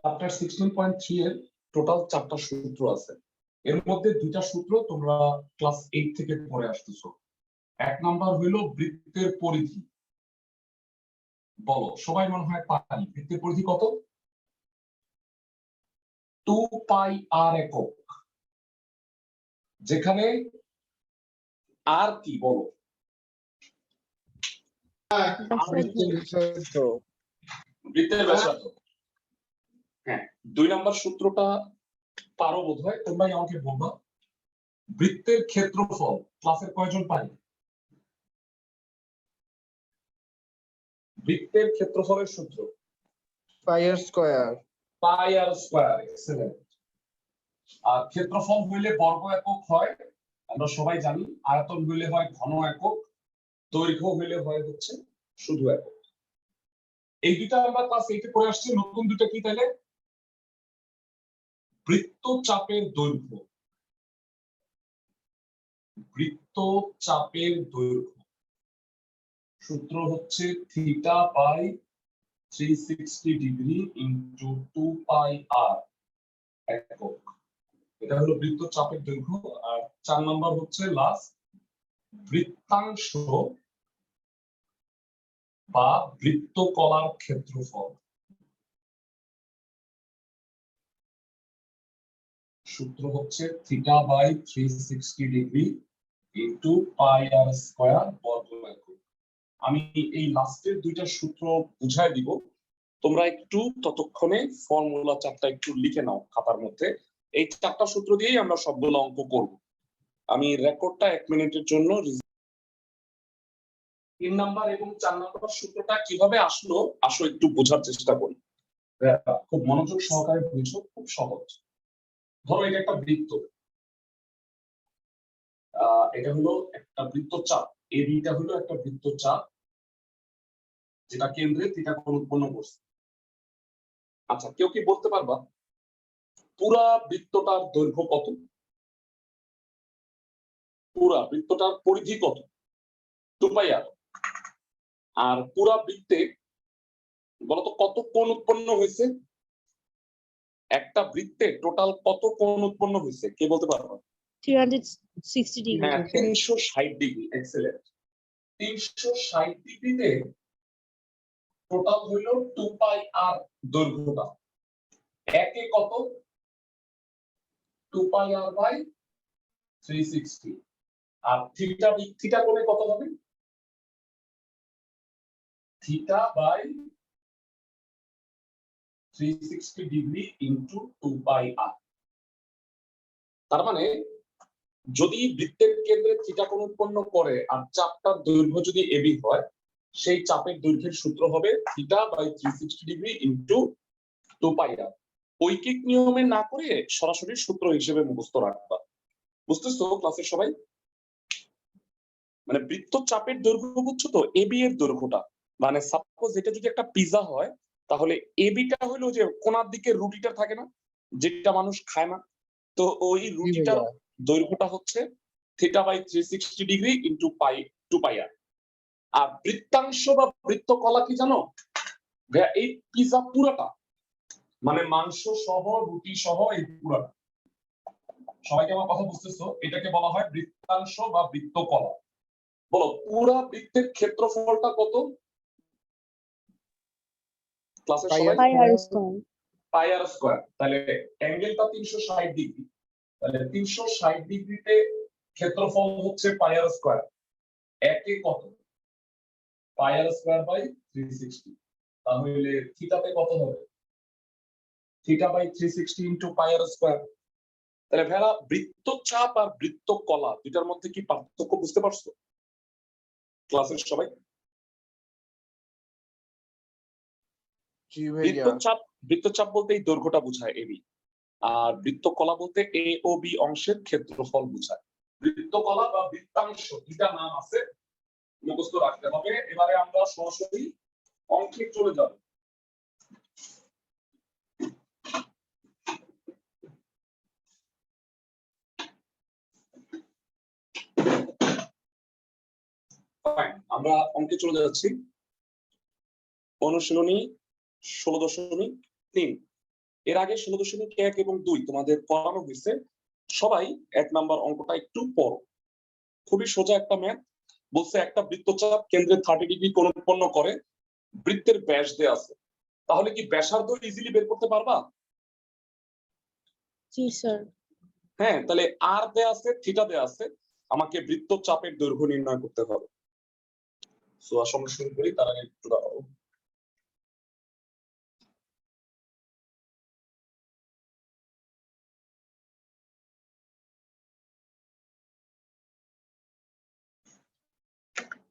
Chapter 16.3 এর total 4টা সূত্র আছে। এর মধ্যে 2টা সূত্র তোমরা ক্লাস 8 থেকে পড়ে আসতেছো। এক নাম্বার হইল বৃত্তের পরিধি। বলো, সবাই মনে হয় পারি। বৃত্তের পরিধি কত? 2 পাই আর একক। যেখানে আর কি বলো? বৃত্তের ব্যাসার্ধ। হ্যাঁ, 2 নাম্বার সূত্রটা পারো বোধহয়, তোমরাই আমাকে বলবা। বৃত্তের ক্ষেত্রফল ক্লাসের কয়জন পাই? বৃত্তের ক্ষেত্রফলের সূত্র পাই আর স্কয়ার। পাই আর স্কয়ার। এক্সেলেন্ট। আর ক্ষেত্রফল হইলে বর্গ একক হয়, আমরা সবাই জানি। আয়তন হইলে হয় ঘন একক, দৈর্ঘ্য হইলে হয় হচ্ছে শুধু একক। এই দুইটা আমরা ক্লাস 8 এ পড়ে আসছি। নতুন দুটো কি তাহলে? বৃত্তচাপের দৈর্ঘ্য। বৃত্তচাপের দৈর্ঘ্য সূত্র হচ্ছে theta by 360 degree into 2 pi আর একক। এটা হলো বৃত্তচাপের দৈর্ঘ্য। আর 4 নাম্বার হচ্ছে লাস্ট, বৃত্তাংশ বা বৃত্তকলার ক্ষেত্রফল। সূত্র হচ্ছে theta by 360 degree into pi r square বর্গ একক। আমি এই লাস্টের দুইটা সূত্র বুঝাই দিব, তোমরা একটু ততক্ষণে ফর্মুলা চারটা একটু লিখে নাও খাতার মধ্যে। এই 4টা সূত্র দিয়েই আমরা সবগুলো অঙ্ক করব। আমি রেকর্ডটা 1 মিনিটের জন্য। 3 নাম্বার এবং 4 নাম্বার সূত্রটা কিভাবে আসলো আসো একটু বোঝার চেষ্টা করি। খুব মনোযোগ সহকারে বুঝো, খুব সহজ। ধরো এটা একটা বৃত্ত, এটা হলো একটা বৃত্তচাপ। এবিটা হলো একটা বৃত্তচাপ যেটা কেন্দ্রে থিটা কোণ উৎপন্ন করছে। আচ্ছা, কেউ কি বলতে পারবা পুরা বৃত্তটার দৈর্ঘ্য কত? পুরা বৃত্তটার পরিধি কত? 2 পাই আর। আর পুরা বৃত্তে বলতো কত কোণ উৎপন্ন হয়েছে? একটা বৃত্তে টোটাল কত কোণ উৎপন্ন হয়েছে কে বলতে পারবা? 360 ডিগ্রি। হ্যাঁ, 360 ডিগ্রি। এক্সেলেন্ট। 360 ডিগ্রিতে টোটাল হইল 2 পাই আর দৈর্ঘ্যটা। একে কত? 2 pi R by 360। R theta কোণে কত হবে? Theta by 360 degree into 2 pi আর। তার মানে যদি বৃত্তের কেন্দ্রে থিটা কোণ উৎপন্ন করে আর চাপটার দৈর্ঘ্য যদি এবি হয়, সেই চাপের দৈর্ঘ্যের সূত্র হবে theta by 360 degree into 2 pi আর। ঐকিক নিয়মে না করে সরাসরি সূত্র হিসেবে মুখস্থ রাখবা। বুঝতেছো ক্লাসের সবাই? মানে বৃত্তচাপের দৈর্ঘ্য বুঝছো তো, এবি এর দৈর্ঘ্যটা। মানে সাপোজ এটা যদি একটা পিজা হয়, তাহলে এবিটা হলো যে কোণার দিকে রুটিটা থাকে না, যেটা মানুষ খায় না, তো ওই রুটিটার দৈর্ঘ্যটা হচ্ছে theta by 360 degree into pi 2 pi r. আর বৃত্তাংশ বা বৃত্তকলা কি জানো? এই পিজা পুরাটা, মানে মাংস সহ রুটি সহ এই পুরাটা। সবাইকে আমার কথা বুঝতেছো? এটাকে বলা হয় বৃত্তাংশ বা বৃত্তকলা। বলো, পুরা বৃত্তের ক্ষেত্রফলটা কত? ক্লাসের সবাই পাই আর স্কয়ার। পাই আর স্কয়ার। তাহলে অ্যাঙ্গেলটা 360 ডিগ্রি, তাহলে 360 ডিগ্রিতে ক্ষেত্রফল হচ্ছে পাই আর স্কয়ার। একে কত? Pi r square by 360। তাহলে থিটাতে কত হবে? Theta by 360 into pi r square. তাহলে ভাইরা, বৃত্তচাপ আর বৃত্তকলা দুটার মধ্যে কি পার্থক্য বুঝতে পারছো ক্লাসের সবাই? বৃত্তচাপ বলতে এই দৈর্ঘ্যটা বোঝায় এবি, আর বৃত্তকলা বলতে এ ও বি অংশের ক্ষেত্রফল বোঝায়। বৃত্তকলা বা বৃত্তাংশ দুটা নাম আছে, মুখস্থ রাখতে হবে। এবারে আমরা সরাসরি অঙ্কে চলে যাব। আমরা অঙ্কে চলে যাচ্ছি। অনুশীলনী 16.3। এর আগে 16.1 এবং 2 তোমাদের করানো হয়েছে, সবাই 1 নাম্বার অঙ্কটা একটু পড়ো। খুবই সোজা একটা ম্যাথ। বলছে একটা বৃত্তচাপ কেন্দ্রে 30 ডিগ্রি কোণ উৎপন্ন করে, বৃত্তের ব্যাস দেয়া আছে, তাহলে কি ব্যাসার্ধ ইজিলি বের করতে পারবা? জি স্যার। হ্যাঁ, তাহলে আর দেয়া আছে, থিটা দেয়া আছে, আমাকে বৃত্তচাপের দৈর্ঘ্য নির্ণয় করতে হবে। সো আসলে শুরু করি, তার আগে একটু দাঁড়াও।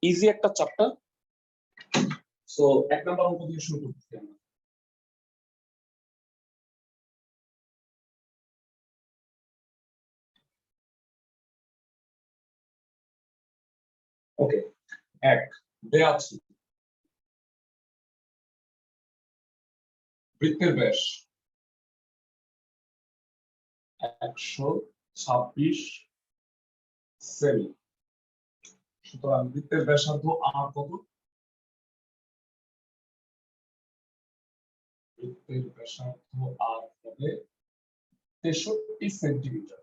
ইজি একটা চ্যাপ্টার। সো 1 নাম্বার অঙ্ক দিয়ে শুরু করতেছি আমরা। ওকে, 1 দেয়া আছে বৃত্তের ব্যাস 126 সেমি। সুতরাং বৃত্তের ব্যাসার্ধ আর কত? বৃত্তের ব্যাসার্ধ আর হবে 63 সেন্টিমিটার।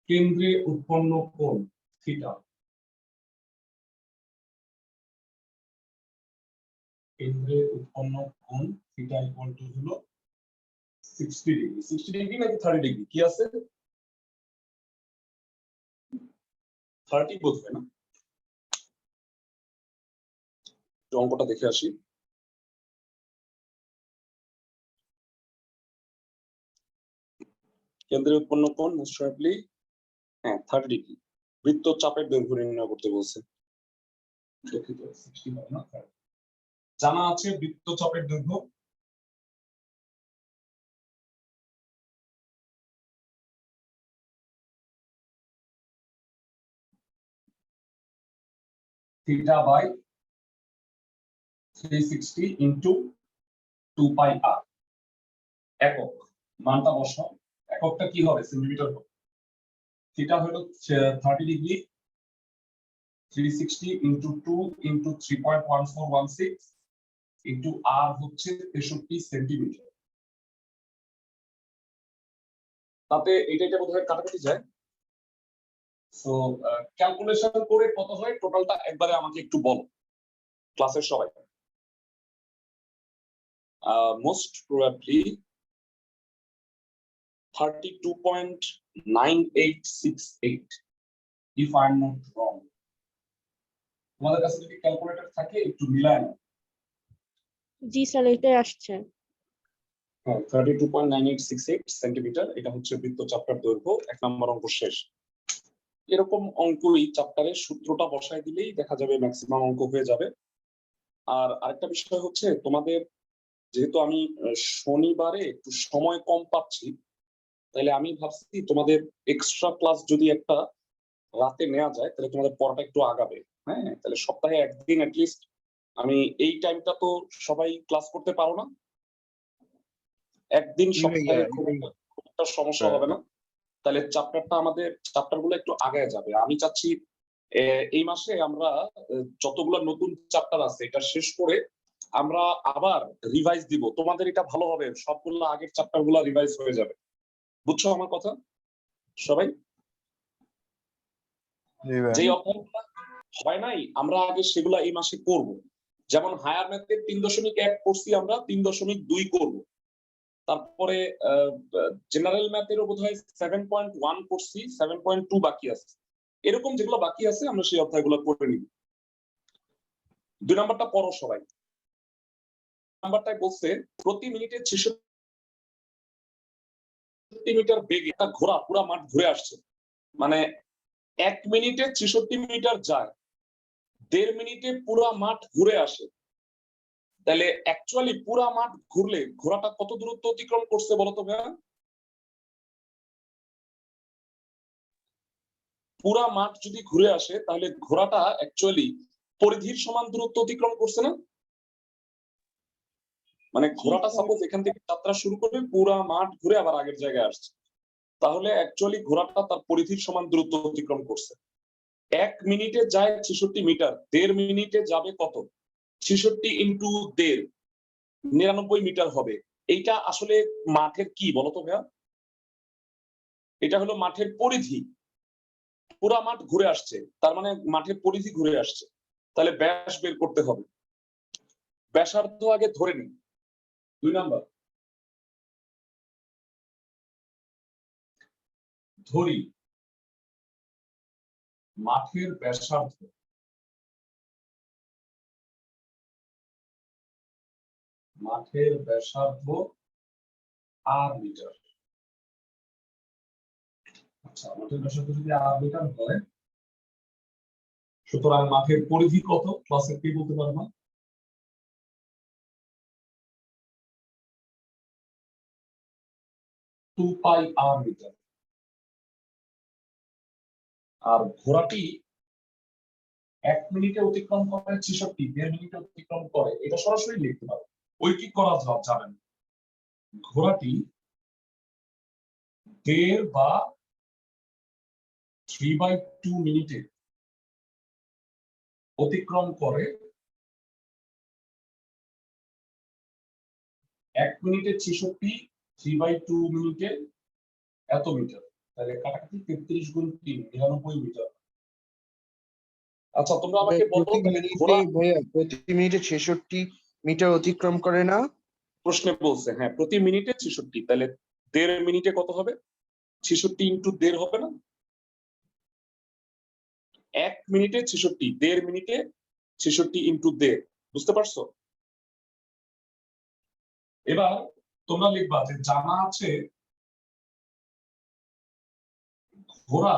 কেন্দ্রে উৎপন্ন কোণ থিটা, কেন্দ্রে উৎপন্ন কোণ থিটা ইকুয়াল টু হলো 60 ডিগ্রি। 60 ডিগ্রি নাকি 30 ডিগ্রি কি আছে? 30 বোঝবে না? অঙ্কটা দেখে আসি। কেন্দ্রে উৎপন্ন কোণ মোস্ট প্রবাবলি হ্যাঁ 30 ডিগ্রি। বৃত্তচাপের দৈর্ঘ্য নির্ণয় করতে বলছে। দুঃখিত, 60 হবে না 30। জানা আছে বৃত্তচাপের দৈর্ঘ্য থিটা বাই 360 ইনটু 2 পাই আর। একক মানটা বসাও, এককটা কি হবে? সেন্টিমিটার হবে। থিটা হলো 30 ডিগ্রি, 360 ইনটু 2 ইনটু 3.1416 ইনটু আর হচ্ছে 63 সেন্টিমিটার। তাতে এটা বোধহয় কাটাকাটি যায়। সো ক্যালকুলেশন করে কত হয় টোটালটা একবারে আমাকে একটু বলো ক্লাসের সবাই। Most probably 32.9868 if I'm not wrong. তোমাদের কাছে যদি ক্যালকুলেটর থাকে একটু মিলায় নাও। জি স্যার, এটাই আসছে। 32.9868 সেন্টিমিটার, এটা হচ্ছে বৃত্তচাপটার দৈর্ঘ্য। 1 নম্বর অঙ্ক শেষ। এরকম অঙ্কই চ্যাপ্টারের সূত্রটা বসায় দিলেই দেখা যাবে ম্যাক্সিমাম অঙ্ক হয়ে যাবে। আর আরেকটা বিষয় হচ্ছে তোমাদের, যেহেতু আমি শনিবারে একটু সময় কম পাচ্ছি, তাহলে আমি ভাবছি তোমাদের এক্সট্রা ক্লাস যদি একটা রাতে নেওয়া যায় তাহলে তোমাদের পড়াটা একটু আগাবে। হ্যাঁ, তাহলে সপ্তাহে একদিন অ্যাটলিস্ট আমি এই টাইমটা তো সবাই ক্লাস করতে পারো না, একদিন সপ্তাহে খুব একটা সমস্যা হবে না। তাহলে চ্যাপ্টারগুলো একটু আগায় যাবে। আমি চাচ্ছি এই মাসে আমরা যতগুলো নতুন চ্যাপ্টার আছে এটা শেষ করে আমরা আবার রিভাইজ দিব। তোমাদের এটা ভালো হবে, সবগুলো আগের চ্যাপ্টারগুলো রিভাইজ হয়ে যাবে। বুঝছো আমার কথা সবাই? যে অধ্যায়গুলো হয় নাই আমরা আগে সেগুলো এই মাসে করব। যেমন হায়ার ম্যাথের 3.1 করছি, আমরা 3.2 করব। তারপরে জেনারেল ম্যাথেরও বোধহয় 7.1 করছি, 7.2 বাকি আছে। এরকম যেগুলো বাকি আছে আমরা সেই অধ্যায়গুলো করে নিব। 2 নাম্বারটা পড়ো সবাই। নাম্বারটায় বলছে প্রতি মিনিটে 66 মিটার বেগে একটা ঘোড়া পুরো মাঠ ঘুরে আসছে। মানে 1 মিনিটে 66 মিটার যায়, 1.5 মিনিটে পুরো মাঠ ঘুরে আসে। তাহলে অ্যাকচুয়ালি পুরো মাঠ ঘুরলে ঘোড়াটা কত দূরত্ব অতিক্রম করছে বলো তো ভাইয়া? পুরা মাঠ যদি ঘুরে আসে তাহলে ঘোড়াটা অ্যাকচুয়ালি পরিধির সমান দূরত্ব অতিক্রম করছে না? মানে ঘোড়াটা সাপোজ এখান থেকে যাত্রা শুরু করে পুরা মাঠ ঘুরে আবার আগের জায়গায় আসছে, তাহলে অ্যাকচুয়ালি ঘোড়াটা তার পরিধির সমান দূরত্ব অতিক্রম করছে। 1 মিনিটে যায় 66 মিটার, 1.5 মিনিটে যাবে কত? 66 ইন্টু 1.5, 99 মিটার হবে। এইটা আসলে মাঠের কি বলতো ভাইয়া? এটা হলো মাঠের পরিধি। পুরা মাঠ ঘুরে আসছে, তার মানে মাঠের পরিধি ঘুরে আসছে। তাহলে ব্যাস বের করতে হবে। ব্যাসার্ধ আগে ধরে নিই। 2 নাম্বার ধরি মাঠের ব্যাসার্ধ আর মিটার। আচ্ছা, মাঠের ব্যাসার্ধ যদি আর মিটার হয়, সুতরাং মাঠের পরিধি কত ক্লাসে কি বলতে পারবা? টু পাই আর মিটার। আর ঘোড়াটি 1 মিনিটে অতিক্রম করে 66, 1.5 মিনিটে অতিক্রম করে, এটা সরাসরি লিখতে পারো, ঐকিক করা যাবে না। ঘোড়াটি 1.5 বা 3/2 মিনিটে অতিক্রম করে 1 মিনিটে 66, 3/2 মিনিটে এত মিটার। তাহলে কাটাকাটি 33 গুণ 3 99 মিটার। আচ্ছা, তোমরা আমাকে বলো তাহলে ঘোড়া প্রতি মিনিটে 66 মিটার অতিক্রম করে না? প্রশ্নে বলছে হ্যাঁ প্রতি মিনিটে 66, তাহলে 1.5 মিনিটে কত হবে? 66 ইন্টু 1.5 হবে না? 1 মিনিটে 66, 1.5 মিনিটে 66 ইন্টু 1.5, বুঝতে পারছো? এবার তোমরা লিখবা যে জানা আছে ঘোড়া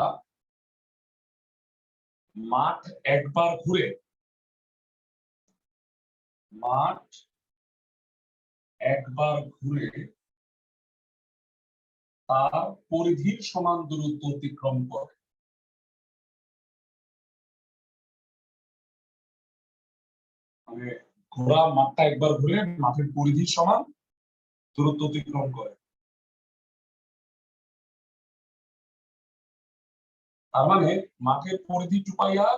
মাঠ একবার ঘুরে তার পরিধির সমান দূরত্ব অতিক্রম করে। মানে ঘোড়া মাঠটা একবার ঘুরে মাঠের পরিধির সমান দূরত্ব অতিক্রম করে। তার মানে মাঠের পরিধি 2πr,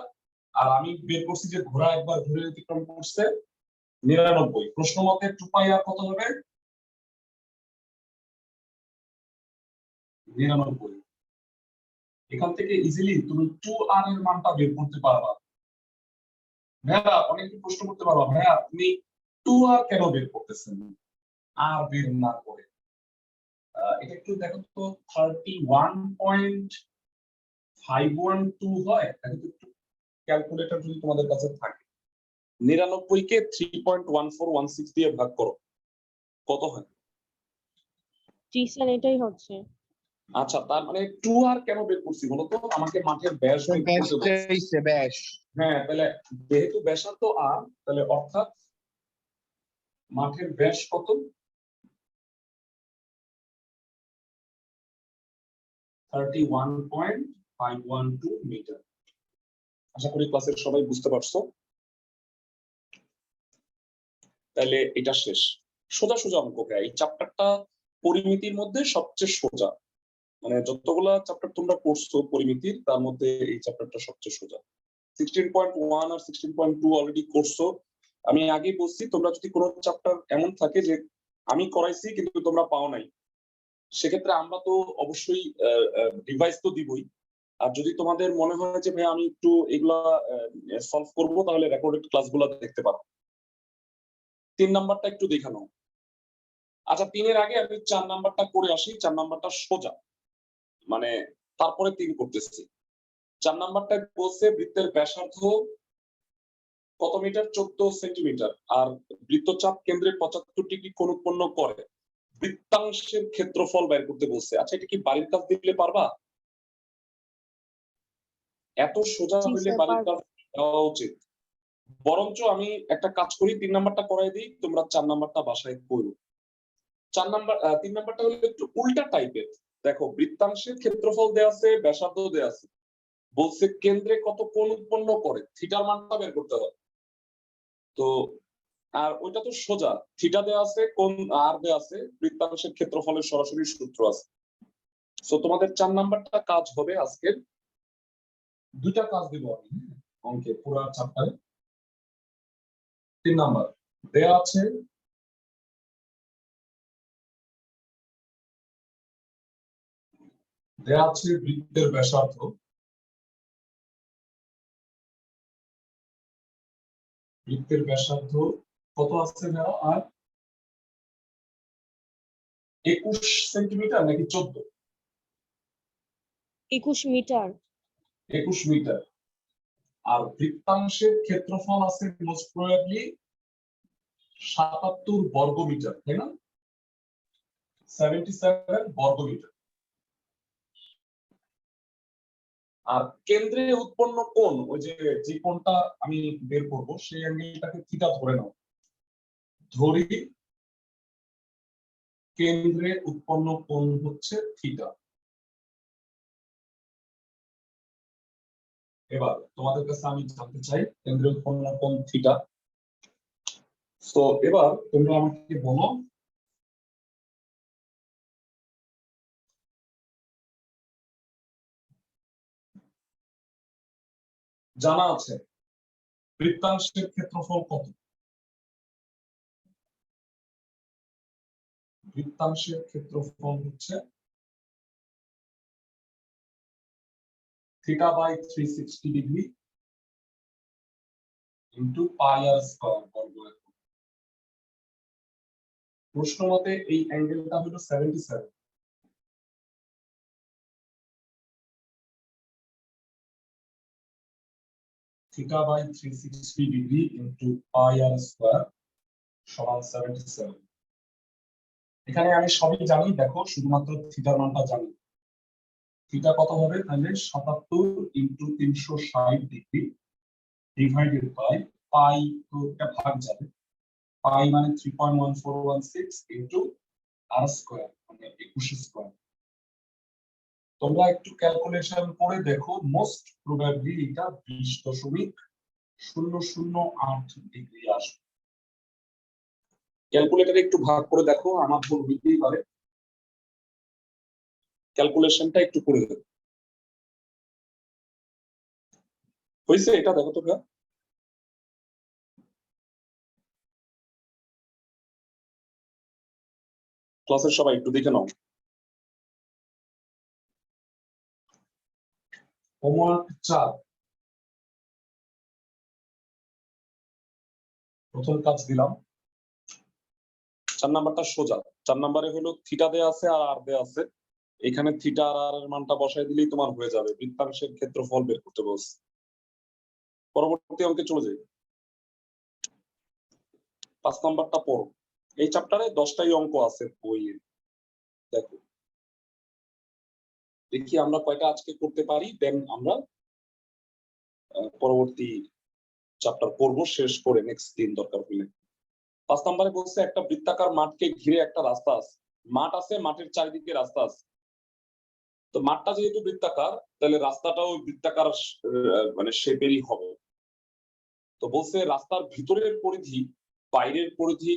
আর আমি বের করছি যে ঘোড়া একবার ঘুরে অতিক্রম করছে 99। প্রশ্ন মতে 2πr কত হবে? 99। এখান থেকে ইজিলি তুমি 2r এর মানটা বের করতে পারবা। ভাইয়া অনেকে প্রশ্ন করতে পারবা, ভাইয়া আপনি 2r কেন বের করতেছেন আর বের না করে? এটা একটু দেখো তো 31.512 হয়। দেখো তো একটু ক্যালকুলেটর যদি তোমাদের কাছে থাকে, 99 কে 3.1416 দিয়ে ভাগ করো, কত হয়? জি স্যার, এটাই হচ্ছে। আচ্ছা, তার মানে 2r কেন বের করছি বলতো? আমাকে মাঠের ব্যাস বের ব্যাস করতে বলছে। চাইছে, ব্যাস। হ্যাঁ, তাহলে যেহেতু ব্যাসার্ধ r, তাহলে অর্থাৎ মাঠের ব্যাস কত? 31.512 মিটার। আশা করি ক্লাসের সবাই বুঝতে পারছো। তাহলে এটা শেষ। সোজা সোজা অঙ্ক ভাই, এই চ্যাপ্টারটা পরিমিতির মধ্যে সবচেয়ে সোজা। মানে যতগুলা চ্যাপ্টার তোমরা পড়ছো পরিমিতির, তার মধ্যে এই চ্যাপ্টারটা সবচেয়ে সোজা। 16.1 আর 16.2 অলরেডি করছো। আমি আগেই বলছি, তোমরা যদি কোনো চ্যাপ্টার এমন থাকে যে আমি করাইছি কিন্তু তোমরা পাও নাই, সেক্ষেত্রে আমরা তো অবশ্যই ডিভাইস তো দিবই। আর যদি তোমাদের মনে হয় যে ভাই আমি একটু এগুলা সলভ করবো, তাহলে রেকর্ডেড ক্লাসগুলো দেখতে পারো। 3 নাম্বারটা একটু দেখানো। আচ্ছা, 3-এর আগে আমি 4 নাম্বারটা করে আসি। 4 নাম্বারটা সোজা, মানে তারপরে 3 করতেছি। 4 নাম্বারটা বলছে বৃত্তের ব্যাসার্ধ কত মিটার? 14 সেন্টিমিটার, আর বৃত্তচাপ কেন্দ্রে 75 ডিগ্রি কোণ উৎপন্ন করে। বৃত্তাংশের ক্ষেত্রফল বের করতে বলছে। আচ্ছা, এটা কি বাড়ির কাজ দিলে পারবা? এত সোজা জি হইলে স্যার, বাড়ির পারবো। কাজ দেওয়া উচিত। বরঞ্চ আমি একটা কাজ করি, 3 নাম্বারটা করাই দিই, তোমরা 4 নাম্বারটা বাসায় করো। 3 নাম্বারটা হলো একটু উল্টা টাইপের। দেখো, বৃত্তাংশের ক্ষেত্রফল দেয়া আছে, ব্যাসার্ধ দেয়া আছে, বলছে কেন্দ্রে কত কোণ উৎপন্ন করে, থিটার মানটা বের করতে হবে। তো আর ওইটা তো সোজা, থিটা দেয়া আছে, কোণ আর দেয়া আছে, বৃত্তাংশের ক্ষেত্রফলের সরাসরি সূত্র আছে। সো তোমাদের 4 নাম্বারটা কাজ হবে আজকের। 2টা কাজ দেব আমি অঙ্কে পুরো চ্যাপ্টারে। 3 নাম্বার দেয়া আছে দেয়া আছে বৃত্তের ব্যাসার্ধ কত আছে না? আর 21 সেন্টিমিটার নাকি 14? 21 মিটার। 21 মিটার। আর বৃত্তাংশের ক্ষেত্রফল আছে মোস্ট প্রবাবলি 77 বর্গ মিটার, তাই না? 77 বর্গ মিটার। আর কেন্দ্রে উৎপন্ন কোণ, ওই যে কোণটা আমি বের করব সেই অ্যাঙ্গেলটাকে থিটা ধরে নাও। ধরি কেন্দ্রে উৎপন্ন কোণ হচ্ছে থিটা। এবার তোমাদের কাছে আমি জানতে চাই কেন্দ্রে উৎপন্ন কোণ থিটা। তো এবার তোমরা আমাকে বলো জানা আছে বৃত্তাংশের ক্ষেত্রফল কত? বৃত্তাংশের ক্ষেত্রফল হচ্ছে theta by 360 degree into pi r square বর্গ একক। প্রশ্ন মতে এই অ্যাঙ্গেলটা হলো 77। Theta by 360 degree into pi r square সমান 77। এখানে আমি সবই জানি, দেখো শুধুমাত্র থিটার মানটা জানি। থিটা কত হবে তাহলে 77 into 360 degree divided by pi, তো এটা ভাগ যাবে, পাই মানে 3.1416 ইন্টু আর স্কয়ার মানে 21 স্কয়ার। তোমরা একটু ক্যালকুলেশন করে দেখো, মোস্ট প্রবাবলি এটা 20.008 ডিগ্রি আসবে। ক্যালকুলেটরে একটু ভাগ করে দেখো, আমার ভুল হইতেই পারে, ক্যালকুলেশনটা একটু করে দেখো। হয়েছে এটা? দেখো তোমরা ক্লাসের সবাই একটু দেখে নাও। হোমওয়ার্ক 4, প্রথম কাজ দিলাম। 4 নাম্বারটা সোজা। 4 নাম্বারে হলো থিটা দেয়া আছে আর আর দেয়া আছে, এখানে থিটা আর আর এর মানটা বসাই দিলেই তোমার হয়ে যাবে। বৃত্তাংশের ক্ষেত্রফল বের করতে বলছে। পরবর্তী অঙ্কে চলে যাই। 5 নাম্বারটা পড়ো। এই চ্যাপ্টারে 10টাই অঙ্ক আছে বইয়ে। দেখো দেখি আমরা কয়টা আজকে করতে পারি, দেন আমরা পরবর্তী চ্যাপ্টার পড়বো, শেষ করে নেক্সট দিন দরকার হলে। 5 নম্বরে বলছে একটা বৃত্তাকার মাঠকে ঘিরে একটা রাস্তা আছে। মাঠ আছে, মাঠের চারিদিকে রাস্তা আছে। তো মাঠটা যেহেতু বৃত্তাকার, তাহলে রাস্তাটাও বৃত্তাকার মানে শেপেরই হবে। তো বলছে রাস্তার ভিতরের পরিধি বাইরের পরিধি,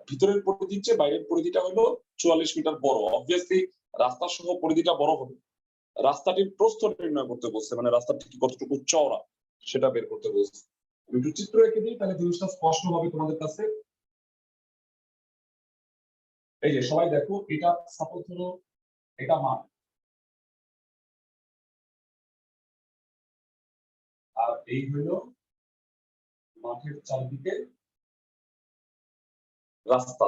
ভিতরের পরিধির চেয়ে বাইরের পরিধিটা হলো 44 মিটার বড়। অবভিয়াসলি রাস্তা সহ পরিধিটা বড় হবে। রাস্তাটির প্রস্থ নির্ণয় করতে বলছে, মানে রাস্তাটি কতটুকু চওড়া সেটা বের করতে বলছে। আমি একটু চিত্র এঁকে দিই, তাহলে জিনিসটা স্পষ্ট হবে তোমাদের কাছে। এই যে সবাই দেখো, এটা সাপোজ হলো এটা মাঠ, আর এই হলো মাঠের চারদিকে রাস্তা।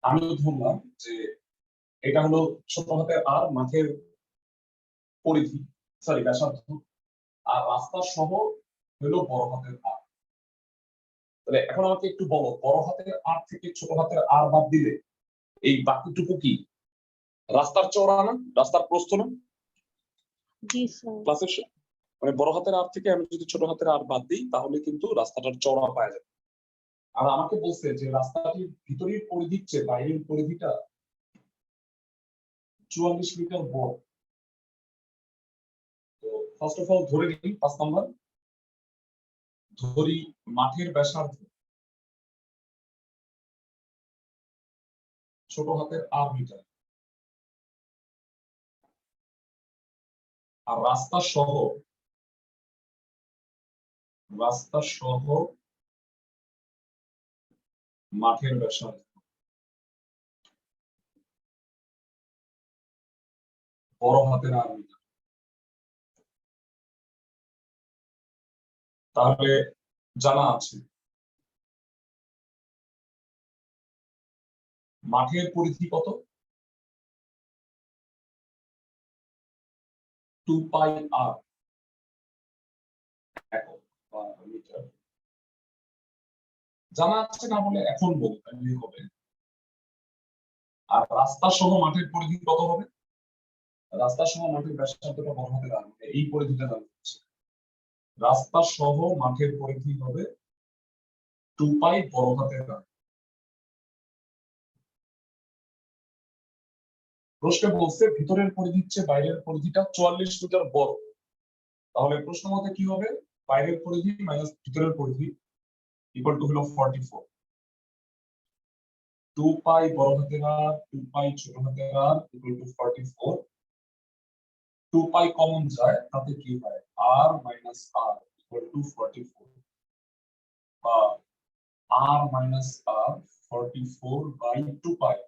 আমি ধরলাম যে এটা হলো ছোট হাতের আর মাঠের পরিধি, সরি ব্যাসার্ধ, আর রাস্তা সহ হলো বড় হাতের আর। তাহলে এখন আমাকে একটু বলো, বড় হাতের আর থেকে ছোট হাতের আর বাদ দিলে এই বাকিটুকু কি রাস্তার চওড়া না, রাস্তার প্রস্থ না? জি স্যার। ক্লাসের মানে বড় হাতের আর থেকে আমি যদি ছোট হাতের আর বাদ দিই, তাহলে কিন্তু রাস্তাটার চওড়া পাওয়া যাবে। আর আমাকে বলছে যে রাস্তাটির ভিতরের পরিধির চেয়ে বাইরের পরিধিটা 44 মিটার বড়। তো ফার্স্ট অফ অল ধরে নিই 5 নাম্বার, ধরি মাঠের ব্যাসার্ধ ছোট হাতের আর মিটার, আর রাস্তা সহ মাঠের ব্যাসার্ধ বড় হাতের আর মিটার। তাহলে জানা আছে মাঠের পরিধি কত? 2 পাই আর একক বা মিটার। জানা আছে না বলে এখন বলতে হবে। আর রাস্তা সহ মাঠের পরিধি কত হবে? রাস্তা সহ মাঠের ব্যাসার্ধটা বড় হাতের আর, এই পরিধিটা জানা যাচ্ছে। রাস্তা সহ মাঠের পরিধি হবে 2 পাই বড় হাতের আর। প্রশ্নে বলছে ভিতরের পরিধির চেয়ে বাইরের পরিধিটা 44 মিটার বড়। তাহলে প্রশ্ন মতে কি হবে? বাইরের পরিধি মাইনাস ভিতরের পরিধি ইকুয়াল টু হলো 44। 2 পাই বড় হাতের আর 2 পাই ছোট হাতের r equal to 44। 2 pi common যায়, তাতে কি হয়? r minus r equal to 44 বা r minus r 44 by 2 pi,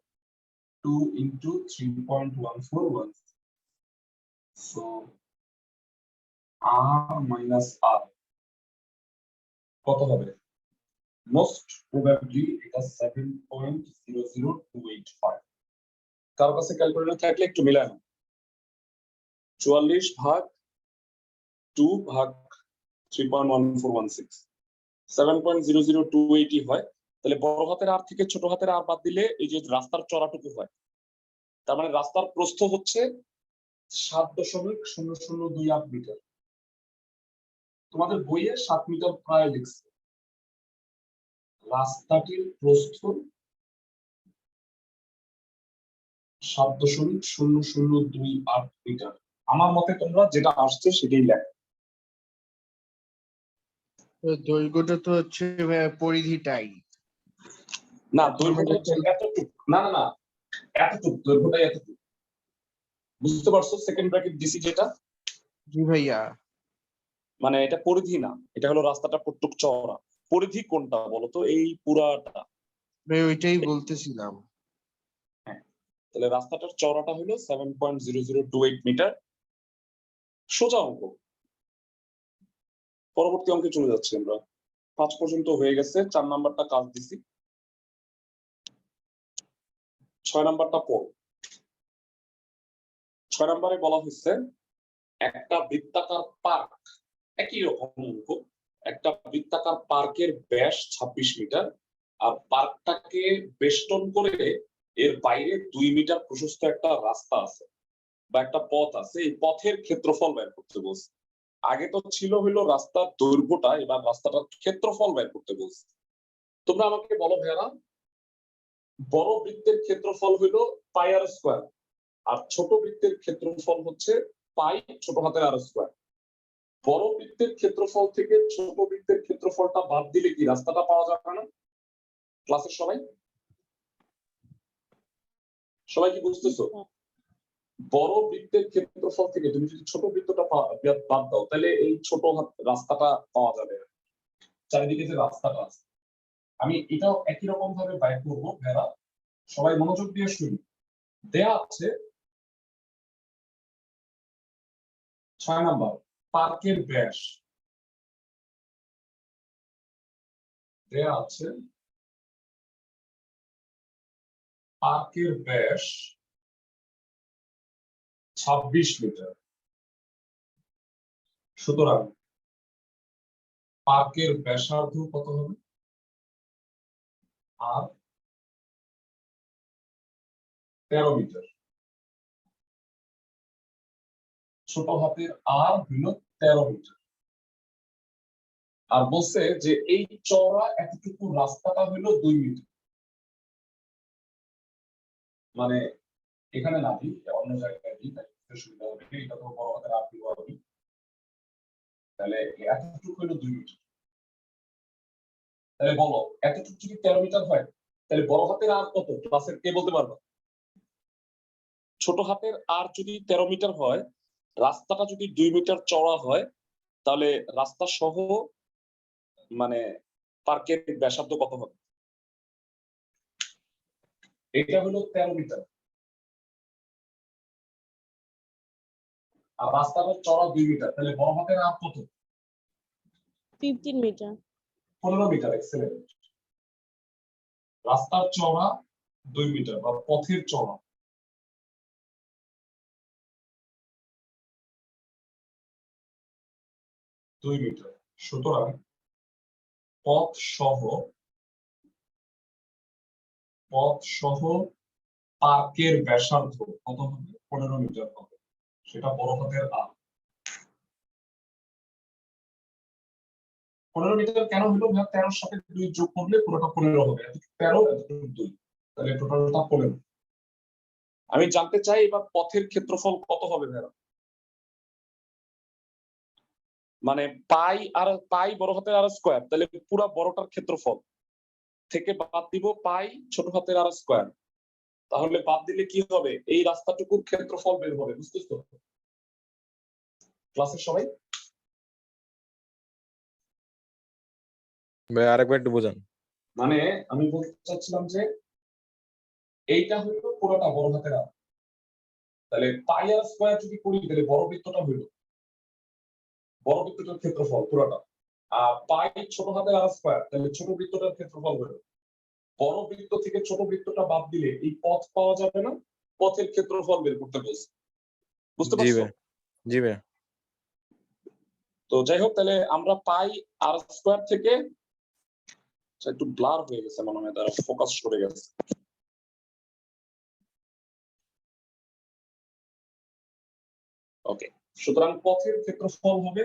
2 into 3.141। So r minus r কত হবে? মোস্ট প্রবাবলি এটা 7.00285। কার কাছে ক্যালকুলেটর থাকলে একটু মিলায় নাও। 44 ভাগ 2 ভাগ 3.1416 7.00280 হয়। তাহলে বড় হাতের আর থেকে ছোট হাতের আর বাদ দিলে এই যে রাস্তার চড়াটুকু হয়। তার মানে রাস্তার প্রস্থ হচ্ছে 7.0028 মিটার। তোমাদের বইয়ে 7 মিটার প্রায় লিখছে। রাস্তাটির প্রস্থ 7.0028 মিটার। আমার মতে তোমরা যেটা আসছে সেটাই লেখো। দৈর্ঘ্যটা তো হচ্ছে পরিধিটাই। না, দৈর্ঘ্যটা হচ্ছে এতটুকু। না না না, এতটুকু দৈর্ঘ্যটাই এতটুকু। বুঝতে পারছো? সেকেন্ড ব্র্যাকেট দিছি যেটা, জি ভাইয়া। মানে এটা পরিধি না, এটা হলো রাস্তাটা কতটুক চওড়া। পরিধি কোনটা বলতো? এই পুরাটা। ভাই ওইটাই বলতেছিলাম। তাহলে রাস্তাটার চওড়াটা হলো 7.0028 মিটার। সোজা অঙ্ক। পরবর্তী অঙ্কে চলে যাচ্ছি আমরা। 5 পর্যন্ত হয়ে গেছে, 4 নাম্বারটা কাজ দিছি। 6 নাম্বারটা পড়ো। 6 নাম্বারে বলা হয়েছে একটা বৃত্তাকার পার্ক, একই রকম অঙ্ক। একটা বৃত্তাকার পার্কের ব্যাস 26 মিটার, আর পার্কটাকে বেষ্টন করে এর বাইরে 2 মিটার প্রশস্ত একটা রাস্তা আছে বা একটা পথ আছে। এই পথের ক্ষেত্রফল বের করতে বলছে। আগে তো ছিল হইলো রাস্তার দৈর্ঘ্যটা, এবার রাস্তাটার ক্ষেত্রফল বের করতে বলছে। তোমরা আমাকে বলো ভাইয়া, বড় বৃত্তের ক্ষেত্রফল হইলো পাই আর স্কয়ার, আর ছোট বৃত্তের ক্ষেত্রফল হচ্ছে পাই ছোট হাতের আর স্কয়ার। বড় বৃত্তের ক্ষেত্রফল থেকে ছোট বৃত্তের ক্ষেত্রফলটা বাদ দিলে কি রাস্তাটা পাওয়া যাবে না? ক্লাসের সবাই সবাই কি বুঝতেছো? বড় বৃত্তের ক্ষেত্রফল থেকে তুমি যদি ছোট বৃত্তটা বাদ দাও, তাহলে এই ছোট রাস্তাটা পাওয়া যাবে। চারিদিকে যে রাস্তাটা আছে, আমি এটাও একই রকম ভাবে বাইর করবো। ভেড়া সবাই মনোযোগ দিয়ে শুনি। দেয়া আছে 6 নাম্বার, পার্কের ব্যাস দেয়া আছে। পার্কের ব্যাস 26 মিটার। সুতরাং পার্কের ব্যাসার্ধ কত হবে? আর 13 মিটার। ছোট হাতের আর হলো 13 মিটার। আর বলছে যে এই চওড়া এতটুকু রাস্তাটা হলো 2 মিটার। মানে এখানে না দিই, অন্য জায়গায় দিই, তাই সুবিধা হবে। এটা তো বড় হাতের আর দিব আমি। তাহলে এতটুকু হলো 2 মিটার। তাহলে বলো এতটুকু যদি 13 মিটার হয়, তাহলে বড় হাতের আর কত? ক্লাসের কে বলতে পারবা? ছোট হাতের আর যদি 13 মিটার হয়, রাস্তাটা যদি 2 মিটার চওড়া হয়, তাহলে রাস্তা সহ মানে পার্কের ব্যাসার্ধ কত হবে? এটা হলো 13 মিটার। আর রাস্তাটা চড়া 2 মিটার, তাহলে বড় হাতের আর কত? 15 meter. 15 মিটার। এক্সেলেন্ট। রাস্তার চওড়া 2 মিটার বা পথের চওড়া 2 মিটার। সুতরাং পথ সহ পার্কের ব্যাসার্ধ কত হবে? 15 মিটার হবে। সেটা বড় হাতের আর। 15 মিটার কেন হলো? 13 সাথে 2 যোগ করলে পুরোটা 15 হবে। 13 এতটুকু 2, তাহলে টোটালটা 15। আমি জানতে চাই এবার পথের ক্ষেত্রফল কত হবে ভাইরা? মানে পাই বড় হাতের আর স্কয়ার, তাহলে পুরো বড়টার ক্ষেত্রফল থেকে বাদ দিব পাই ছোট হাতের আর স্কয়ার। তাহলে বাদ দিলে কি হবে? এই রাস্তাটুকুর ক্ষেত্রফল বের হবে। বুঝতেছ তো ক্লাসের সবাই? ভাই আরেকবার একটু বোঝান। মানে আমি বলতে চাচ্ছিলাম যে এইটা হলো পুরোটা বড় হাতের আর, তাহলে পাই আর স্কয়ার যদি করি তাহলে বড় বৃত্তটা হইলো বড় বৃত্তটার ক্ষেত্রফল পুরোটা। আর পাই ছোট হাতের আর স্কয়ার, তাহলে ছোট বৃত্তটার ক্ষেত্রফল হলো। বড় বৃত্ত থেকে ছোট বৃত্তটা বাদ দিলে এই পথ পাওয়া যাবে না, পথের ক্ষেত্রফল বের করতে বলছে। বুঝতে জি পারছো? ভাই, জি ভাই। তো যাই হোক, তাহলে আমরা পাই আর স্কয়ার থেকে, একটু ব্লার হয়ে গেছে মনে হয়, তারা ফোকাস সরে গেছে। ওকে, সুতরাং পথের ক্ষেত্রফল হবে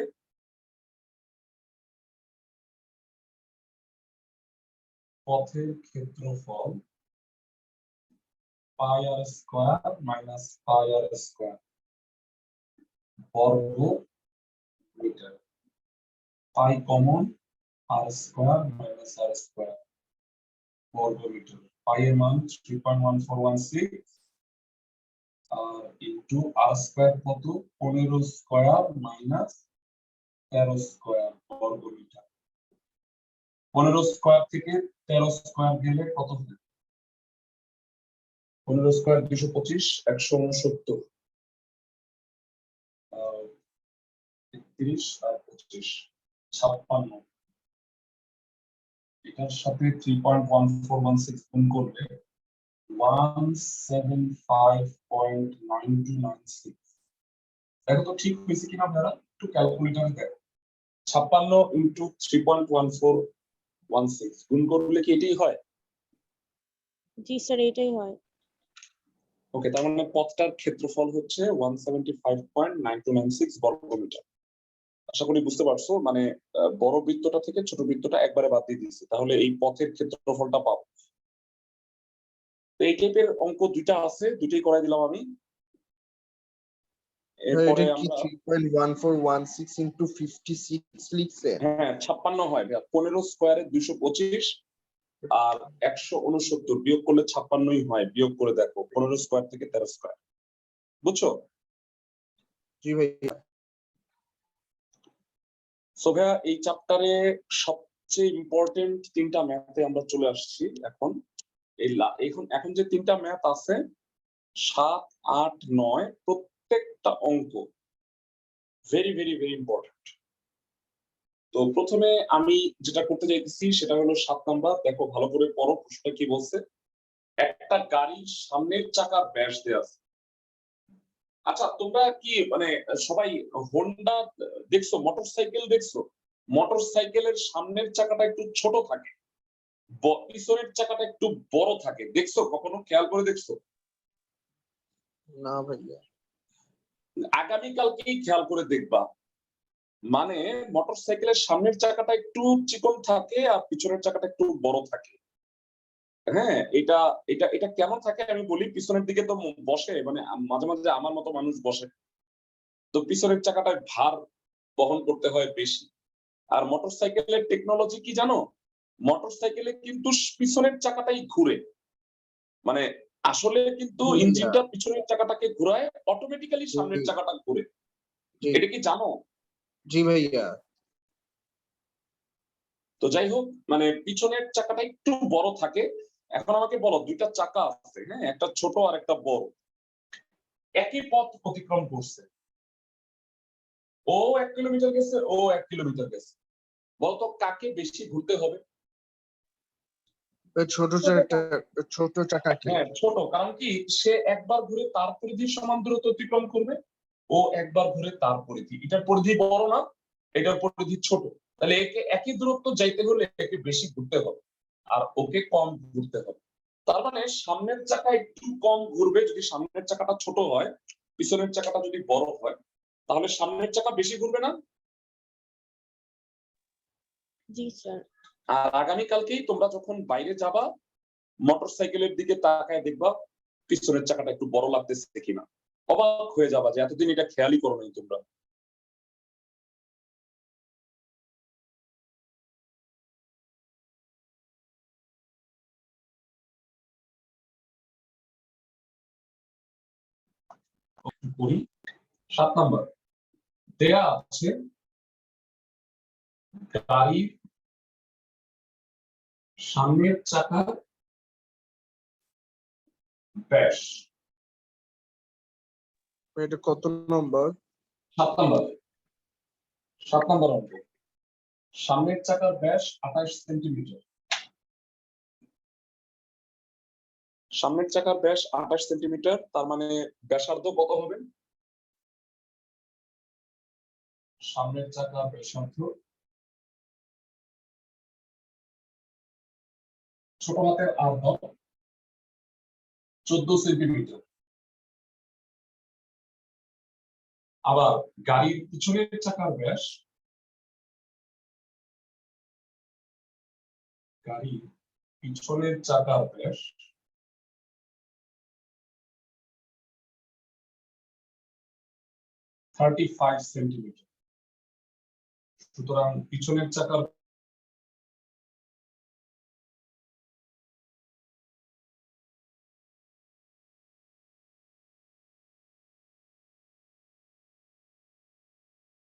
পাই আর স্কয়ার মাইনাস পাই আর স্কয়ার বর্গ মিটার। পাই কমন, আর স্কয়ার মাইনাস আর স্কয়ার বর্গ মিটার। পাই এর মান 3.1416 আর ইনটু আর স্কয়ার কত? 15 স্কয়ার মাইনাস 13 স্কয়ার বর্গ মিটার। 15 স্কয়ার থেকে 13 স্কয়ার গেলে কত হবে? 15 স্কয়ার 225, 169, 31 আর 25, 56। এটার সাথে 3.1416 গুণ করলে 175.9296। দেখো তো ঠিক হয়েছে কিনা আপনারা? একটু ক্যালকুলেটরে দেখো। 56 ইন্টু 3.1416 গুণ করলে কি এটাই হয়? জি স্যার, এটাই হয়। ওকে, তার মানে পথটার ক্ষেত্রফল হচ্ছে 175.9296 বর্গ মিটার। আশা করি বুঝতে পারছো। মানে বড় বৃত্তটা থেকে ছোট বৃত্তটা একবারে বাদ দিয়ে দিয়েছি, তাহলে এই পথের ক্ষেত্রফলটা পাবো। তো এই টাইপের অঙ্ক দুইটা আছে, দুইটাই করাই দিলাম আমি। এরপরে এটা কি আমরা 3.1416 into 56 লিখছে? হ্যাঁ 56 হয়, 15 স্কয়ারে 225 আর 169 বিয়োগ করলে 56ই হয়। বিয়োগ করে দেখো 15 স্কয়ার থেকে 13 স্কয়ার। বুঝছো? জি ভাইয়া। সো ভাইয়া এই চ্যাপ্টারে সবচেয়ে ইম্পর্টেন্ট 3টা ম্যাথে আমরা চলে আসছি এখন। এখন যে 3টা ম্যাথ আছে 7, 8, 9 প্রত্যেকটা অঙ্ক ভেরি ভেরি ভেরি ইম্পর্টেন্ট। তো প্রথমে আমি যেটা করতে চাইতেছি সেটা হলো 7 নাম্বার। দেখো ভালো করে পড়ো, প্রশ্নটা কি বলছে। একটা গাড়ির সামনের চাকার ব্যাস দেয়া আছে। আচ্ছা তোমরা কি মানে সবাই হোন্ডা দেখছো, মোটরসাইকেল দেখছো? মোটরসাইকেলের সামনের চাকাটা একটু ছোট থাকে, পিছনের চাকাটা একটু বড় থাকে। দেখছো কখনো? খেয়াল করে দেখছো? না ভাইয়া। আগামীকালকেই খেয়াল করে দেখবা। মানে মোটরসাইকেলের সামনের চাকাটা একটু চিকন থাকে আর পিছনের চাকাটা একটু বড় থাকে। হ্যাঁ, এটা এটা এটা কেমন থাকে আমি বলি। পিছনের দিকে তো বসে, মানে মাঝে মাঝে আমার মতো মানুষ বসে, তো পিছনের চাকাটায় ভার বহন করতে হয় বেশি। আর মোটরসাইকেলের টেকনোলজি কি জানো? মোটরসাইকেলে কিন্তু পিছনের চাকাটাই ঘুরে। মানে আসলে কিন্তু জি ভাইয়া। ইঞ্জিনটা পিছনের চাকাটাকে ঘোরায়, অটোমেটিক্যালি সামনের চাকাটা ঘুরে। জি এটা কি জানো? জি ভাইয়া। তো যাই হোক, মানে পিছনের চাকাটা একটু বড় থাকে। এখন আমাকে বলো, দুইটা চাকা আছে, হ্যাঁ, একটা ছোট আর একটা বড়, একই পথ অতিক্রম করছে। ও 1 কিলোমিটার গেছে, ও 1 কিলোমিটার গেছে। বলতো কাকে বেশি ঘুরতে হবে? ছোট চাকাকে। হ্যাঁ ছোট, কারণ কি সে একবার ঘুরে তার পরিধির সমান দূরত্ব অতিক্রম করবে, ও একবার ঘুরে তার পরিধি, এটার পরিধি বড় না, এটার পরিধি ছোট, তাহলে একে একই দূরত্ব যাইতে হলে একে বেশি ঘুরতে হবে আর ওকে কম ঘুরতে হবে। তার মানে সামনের চাকা একটু কম ঘুরবে যদি সামনের চাকাটা ছোট হয়, পিছনের চাকাটা যদি বড় হয়, তাহলে সামনের চাকা বেশি ঘুরবে না? জি স্যার। আর আগামীকালকেই তোমরা যখন বাইরে যাবা, মোটরসাইকেলের দিকে তাকায় দেখবা পিছনের চাকাটা একটু বড় লাগতেছে কিনা, অবাক হয়ে যাবা যে এতদিন এটা খেয়ালই করো নাই তোমরা। করি 7 নম্বর দেয়া আছে গাড়ির সামনের চাকার ব্যাস। এটা কত নম্বর? 7 নম্বর। 7 নম্বর অঙ্ক। সামনের চাকার ব্যাস 28 সেন্টিমিটার। সামনের চাকার ব্যাস 28 সেন্টিমিটার, তার মানে ব্যাসার্ধ কত হবে? সামনের চাকার ব্যাসার্ধ, ছোট হাতের আর দাও, 14 সেন্টিমিটার। আবার গাড়ির পিছনের চাকার ব্যাস, গাড়ির পিছনের চাকার ব্যাস 35 সেন্টিমিটার। সুতরাং পিছনের চাকার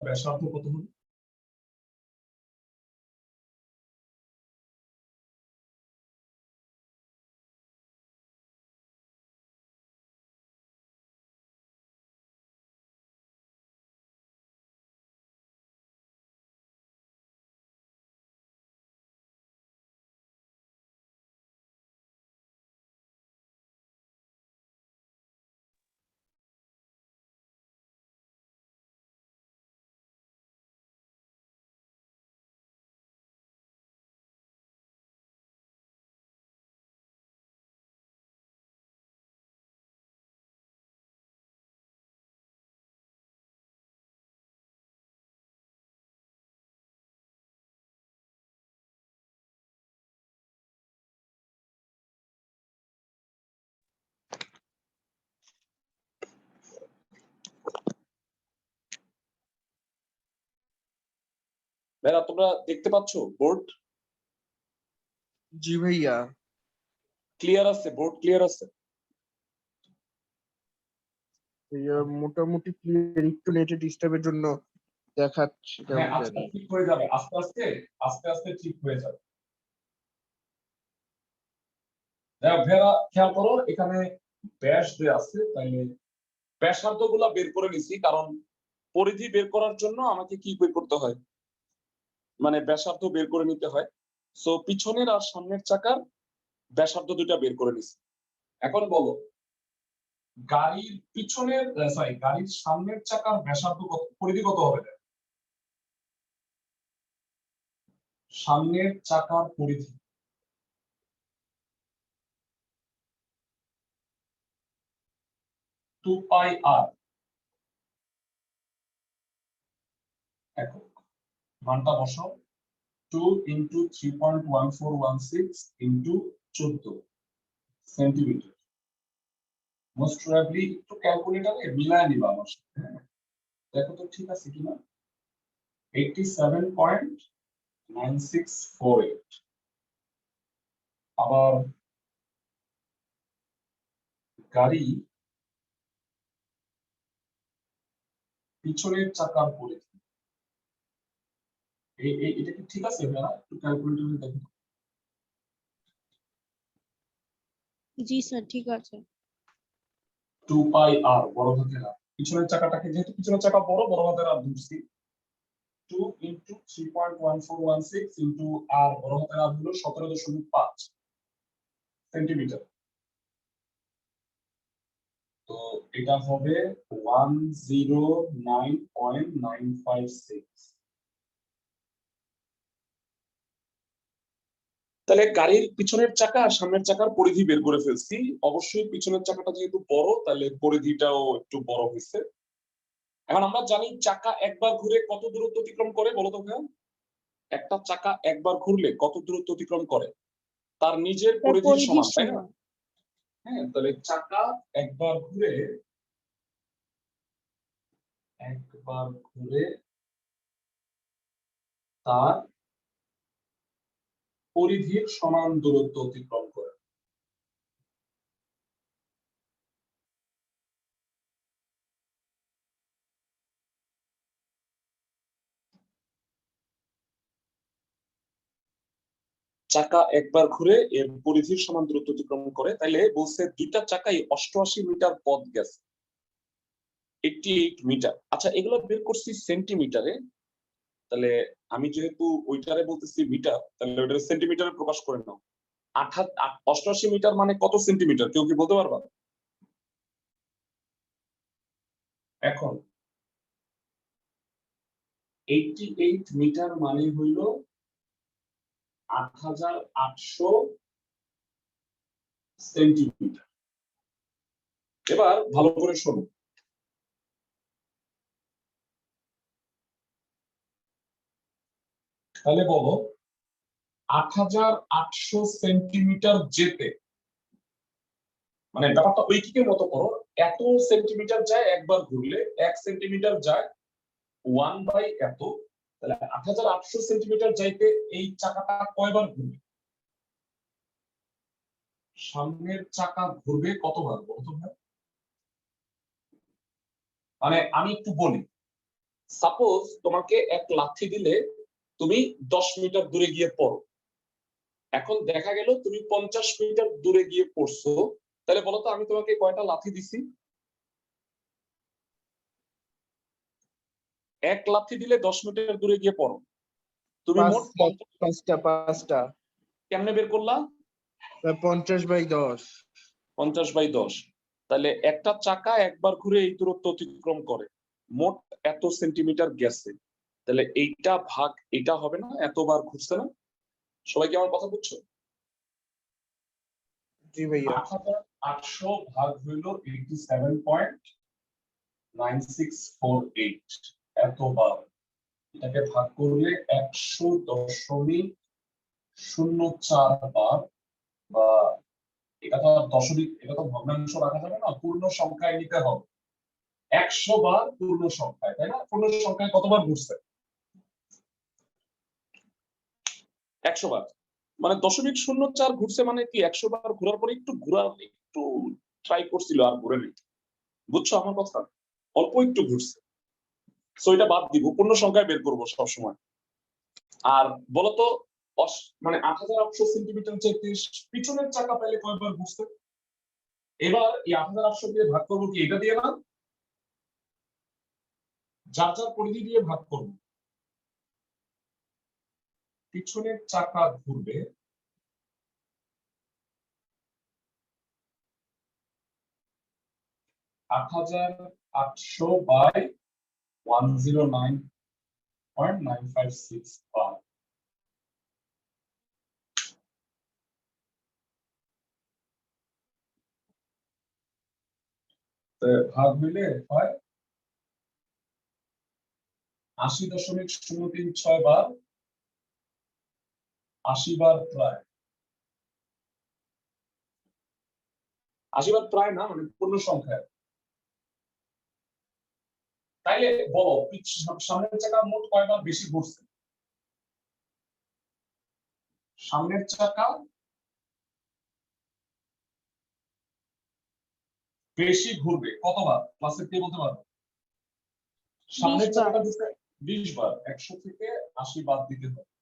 ব্যাসার্ধ কত হবে? ভাইরা তোমরা দেখতে পাচ্ছ বোর্ড জি ভাইয়া। ক্লিয়ার আছে? বোর্ড ক্লিয়ার আছে? ভাইয়া মোটামুটি ক্লিয়ার, একটু নেটে ডিস্টার্বের জন্য দেখাচ্ছে হ্যাঁ কেমন আজকে জানি। ঠিক হয়ে যাবে, আস্তে আস্তে আস্তে আস্তে ঠিক হয়ে যাবে। ভাইরা খেয়াল করো, এখানে ব্যাস দেয়া আছে, তাইলে ব্যাসার্ধ গুলা বের করে নিছি, কারণ পরিধি বের করার জন্য আমাকে কি বের করতে হয়, মানে ব্যাসার্ধ বের করে নিতে হয়। সো পিছনের আর সামনের চাকার ব্যাসার্ধ দুইটা বের করে নিছি। এখন বলো গাড়ির পিছনের গাড়ির সামনের চাকার ব্যাসার্ধ কত, পরিধি কত হবে? সামনের চাকার পরিধি 2 পাই আর একক। মানটা বসাও, 2 into 3.1416 into 14 centimetre. Most probably একটু ক্যালকুলেটরে মিলায় নিবা আমার সাথে, দেখো তো ঠিক আছে কিনা। 87.9648। আবার গাড়ি পিছনের চাকার পরিধি, এটা কি ঠিক আছে ভাইয়া? একটু ক্যালকুলেটরে দেখো। জি স্যার ঠিক আছে। 2 পাই আর বড় হাতের আর, পিছনের চাকাটাকে যেহেতু পিছনের চাকা বড়, বড় হাতের আর ধরছি, 2 into 3.1416 into আর বড় হাতের আর হলো 17.5 সেন্টিমিটার। তো এটা হবে 109.956। তাহলে গাড়ির পিছনের চাকা আর সামনের চাকার পরিধি বের করে ফেলছি। অবশ্যই পিছনের চাকাটা যেহেতু বড় তাহলে পরিধিটাও একটু বড় হয়েছে। এখন আমরা জানি চাকা একবার ঘুরে কত দূরত্ব অতিক্রম করে বলো তো ভাইয়া? একটা চাকা একবার ঘুরলে কত দূরত্ব অতিক্রম করে? তার নিজের পরিধির সমান, তাই না? হ্যাঁ, তাহলে চাকা একবার ঘুরে তার পরিধির সমান দূরত্ব অতিক্রম করে। চাকা একবার ঘুরে এর পরিধির সমান দূরত্ব অতিক্রম করে, তাইলে বলছে দুইটা চাকাই 88 মিটার পথ গেছে, 88 মিটার। আচ্ছা, এগুলো বের করছি সেন্টিমিটারে, তাহলে আমি যেহেতু ওইটারে বলতেছি মিটার, তাহলে ওইটারে সেন্টিমিটারে প্রকাশ করে নাও। 88 মিটার মানে কত সেন্টিমিটার, কেউ কি বলতে পারবা? এখন 88 মিটার মানে হইল 8800 সেন্টিমিটার। এবার ভালো করে শোনো, তাহলে বলো 8800 সেন্টিমিটার যেতে, মানে ব্যাপারটা ঐকিকের মতো করো, এত সেন্টিমিটার যায় একবার ঘুরলে, 1 সেন্টিমিটার যায় 1 বাই এত, তাহলে 8800 সেন্টিমিটার যাইতে এই চাকাটা কয়বার ঘুরবে? সামনের চাকা ঘুরবে কতবার বলতো ভাই? মানে আমি একটু বলি, সাপোজ তোমাকে এক লাথি দিলে তুমি 10 মিটার দূরে গিয়ে পড়ো, এখন দেখা গেল তুমি 50 মিটার দূরে গিয়ে পড়ছো, তাহলে বলো তো আমি তোমাকে কয়টা লাথি দিছি? এক লাথি দিলে 10 মিটার দূরে গিয়ে পড়ো, তুমি মোট পাঁচটা। কেমনে বের করলা? 50/10। 50/10। তাহলে একটা চাকা একবার ঘুরে এই দূরত্ব অতিক্রম করে, মোট এত সেন্টিমিটার গেছে, তাহলে এইটা ভাগ এটা হবে না, এতবার ঘুরছে না? সবাই কি আমার কথা বুঝছো? জি ভাইয়া। 8800 ভাগ হইল 87.9648 এতবার, এটাকে ভাগ করলে 100.04 বার, বা এটা তো দশমিক, এটা তো ভগ্নাংশ রাখা যাবে না, পূর্ণ সংখ্যায় নিতে হবে। 100 বার পূর্ণ সংখ্যায়, তাই না? পূর্ণ সংখ্যায় কতবার ঘুরছে? 100 বার, মানে 0.04 ঘুরছে, মানে কি 100 বার ঘোরার পরে একটু ট্রাই করছিল আর ঘুরে নেই। বুঝছো আমার কথা? অল্প একটু ঘুরছে, সো এটা বাদ দিব, পূর্ণ সংখ্যায় বের করবো সবসময়। আর বলতো মানে 8800 সেন্টিমিটার চাইতে পিছনের চাকা পাইলে কয়বার ঘুরছে? এবার এই 8800 দিয়ে ভাগ করবো কি এটা দিয়ে না, যার যার পরিধি দিয়ে ভাগ করবো। পিছনের চাকা ঘুরবে 8800 বাই 109.956 বার। ভাগ হইলে হয় 80.036 বার, 80 বার প্রায়, 80 বার প্রায় না, মানে পূর্ণ সংখ্যায়। তাইলে বলো সামনের চাকা মোট কয়বার বেশি ঘুরছে? সামনের চাকা বেশি ঘুরবে কতবার? ক্লাসে কে বলতে পারবে? সামনের চাকাটা ঘুরছে 20 বার, 100 থেকে 80 বাদ দিতে হবে।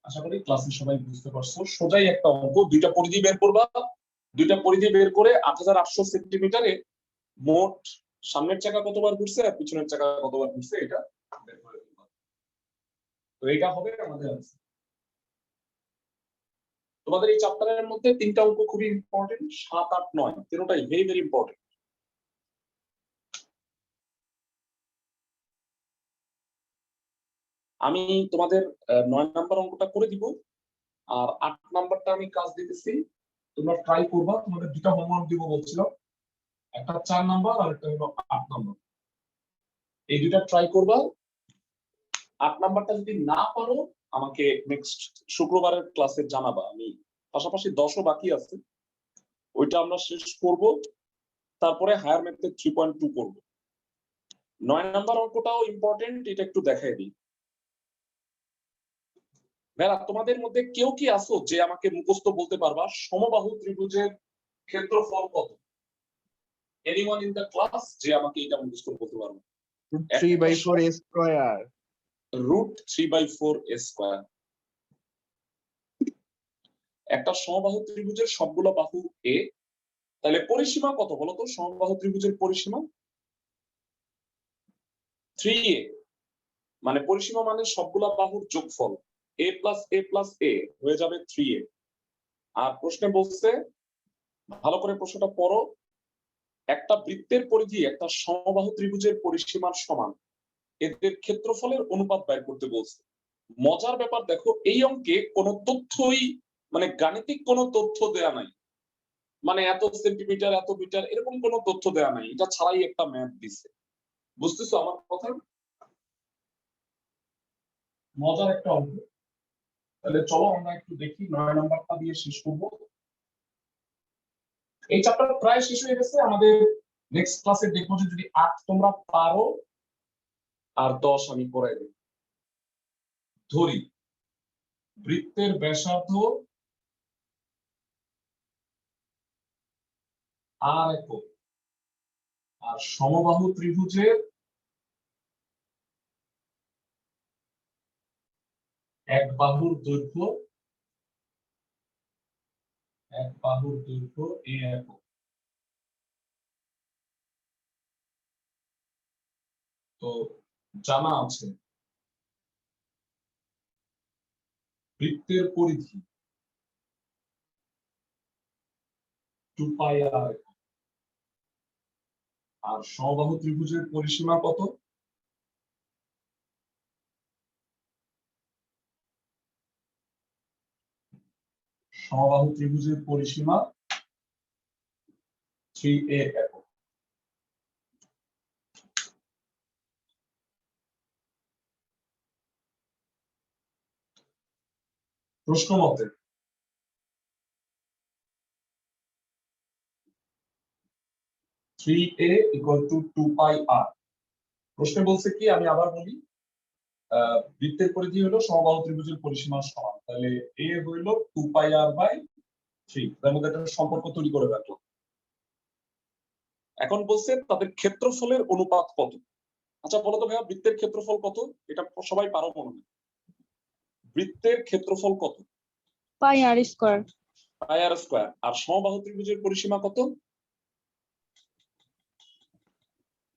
আশা করি ক্লাসে সবাই বুঝতে পারছো। সোজাই একটা অঙ্ক, দুইটা পরিধি বের করবা, দুইটা পরিধি বের করে 8800 সেন্টিমিটারে মোট সামনের চাকা কতবার ঘুরছে আর পিছনের চাকা কতবার ঘুরছে এটা বের করে ফেলবা। তো এটা হবে আমাদের आंसर। তোমাদের এই চ্যাপ্টারের মধ্যে তিনটা অঙ্ক খুবই ইম্পর্টেন্ট, 7, 8, 9 তিনটাই ভেরি ভেরি ইম্পর্টেন্ট। আমি তোমাদের 9 নাম্বার অঙ্কটা করে দিব আর 8 নাম্বারটা আমি কাজ দিতেছি, তোমরা ট্রাই করবা। তোমাদের দুটো হোমওয়ার্ক দিব বলছিলাম, একটা 4 নাম্বার আর একটা হলো 8 নাম্বার। এই দুটো ট্রাই করবা। 8 নাম্বারটা যদি না পারো আমাকে নেক্সট শুক্রবারের ক্লাসে জানাবা। আমি পাশাপাশি 10ও বাকি আছে, ওইটা আমরা শেষ করব, তারপরে হায়ার ম্যাথে 3.2 করব। 9 নাম্বার অঙ্কটাও ইম্পর্টেন্ট, এটা একটু দেখাই দিই। ভাইরা তোমাদের মধ্যে কেউ কি আছো যে আমাকে মুখস্থ বলতে পারবা সমবাহু ত্রিভুজের ক্ষেত্রফল কত? এনিওয়ান ইন দ্য ক্লাস যে আমাকে এটা মুখস্থ বলতে পারবে? √3/4 a স্কয়ার। √3/4 a square. একটা সমবাহু ত্রিভুজের সবগুলো বাহু a, তাহলে পরিসীমা কত বলো তো? সমবাহু ত্রিভুজের পরিসীমা 3a, মানে পরিসীমা মানে সবগুলা বাহুর যোগফল a + a হয়ে যাবে 3a। আর প্রশ্নে বলছে, ভালো করে প্রশ্নটা পড়ো, একটা বৃত্তের পরিধি একটা সমবাহু ত্রিভুজের পরিসীমার সমান, এদের ক্ষেত্রফলের অনুপাত বের করতে বলছে। মজার ব্যাপার দেখো, এই অঙ্কে কোনো তথ্যই মানে গাণিতিক কোনো তথ্য দেয়া নাই, মানে এত সেন্টিমিটার এত মিটার এরকম কোনো তথ্য দেয়া নাই, এটা ছাড়াই একটা ম্যাথ দিছে। বুঝতেছো আমার কথা? মজার একটা অঙ্ক। তাহলে চলো আমরা একটু দেখি 9 নাম্বারটা দিয়ে শেষ করব। এই চ্যাপ্টার প্রায় শেষ হয়ে গেছে আমাদের। নেক্সট ক্লাসে দেখবো যে যদি 8 তোমরা পারো আর 10 আমি পড়াই দেব। ধরি বৃত্তের ব্যাসার্ধ আর একক, আর সমবাহু ত্রিভুজের এক বাহুর দৈর্ঘ্য a একক। তো জানা আছে বৃত্তের পরিধি 2πr একক, আর সমবাহু ত্রিভুজের পরিসীমা কত? সমবাহু ত্রিভুজের পরিসীমা 3a একক। প্রশ্ন মতে 3a = 2πr। প্রশ্নে বলছে কি, আমি আবার বলি, বৃত্তের পরিধি হলো সমবাহু ত্রিভুজের পরিসীমার সমান, তাহলে a হইল 2πr/3, তার মধ্যে একটা সম্পর্ক তৈরি করে রাখলাম। এখন বলছে তাদের ক্ষেত্রফলের অনুপাত কত। আচ্ছা বলো তো ভাইয়া, বৃত্তের ক্ষেত্রফল কত? এটা সবাই পারো মনে হয়। বৃত্তের ক্ষেত্রফল কত? πr²। πr²। আর সমবাহু ত্রিভুজের পরিসীমা কত?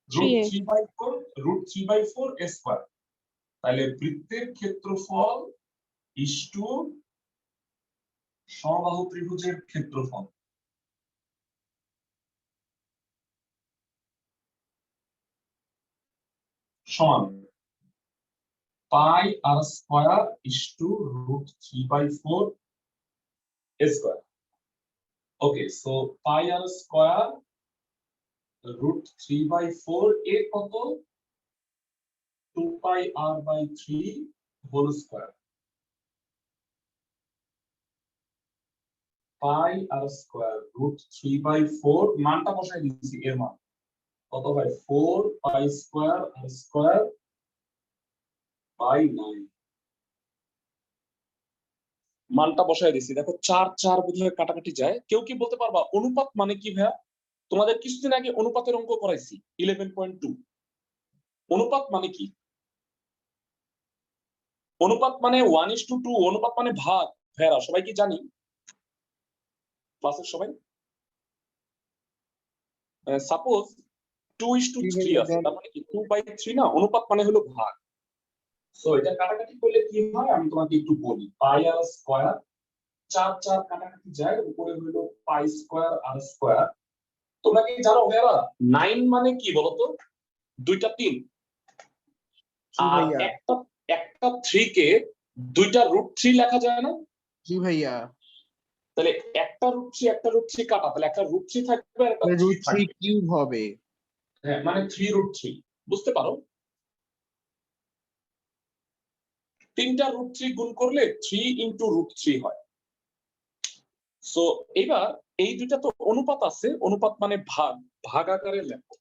3/4 a স্কয়ার। তাহলে বৃত্তের ক্ষেত্রফল ইসটু সমবাহু ত্রিভুজের ক্ষেত্রফল সমান πr² ইসটু √3/4 a square. Okay, so πr² √3/4 a কত? 2πr/3 whole square. πr² √3/4 মানটা বসাই দিচ্ছি, এর মান কত হয়? 4π²r²/9। মানটা বসাই দিচ্ছি, দেখো 4 বোধহয় কাটাকাটি যায়। কেউ কি বলতে পারবা অনুপাত মানে কি ভাইয়া? তোমাদের কিছুদিন আগে অনুপাতের অঙ্ক করাইছি 11.2। অনুপাত মানে কি? অনুপাত মানে 1:2। অনুপাত মানে ভাগ। ভাইয়ারা সবাই কি জানি? ক্লাসের সবাই সাপোজ 2:3 আছে, তার মানে কি 2/3 না, অনুপাত মানে হলো ভাগ। সো এটা কাটাকাটি করলে কি হয় আমি তোমাকে একটু বলি। পাই আর স্কয়ার, 4 কাটাকাটি যায়, উপরে হলো পাই স্কয়ার আর স্কয়ার। তোমরা কি জানো ভাইয়া 9 মানে কি বলতো? দুইটা 3, জি আর ভাইয়া, একটা 3 কে দুইটা √3 লেখা যায় না? জি ভাইয়া, তাহলে একটা √3 কাটা, তাহলে একটা √3 থাকবে আর একটা 3 √3 থাকবে। কিউব হবে। হ্যাঁ, মানে 3√3, বুঝতে পারো? তিনটা √3 গুণ করলে 3 ইনটু √3 হয়। সো এবার এই দুইটা তো অনুপাত আছে, অনুপাত মানে ভাগ, ভাগ আকারে লেখো।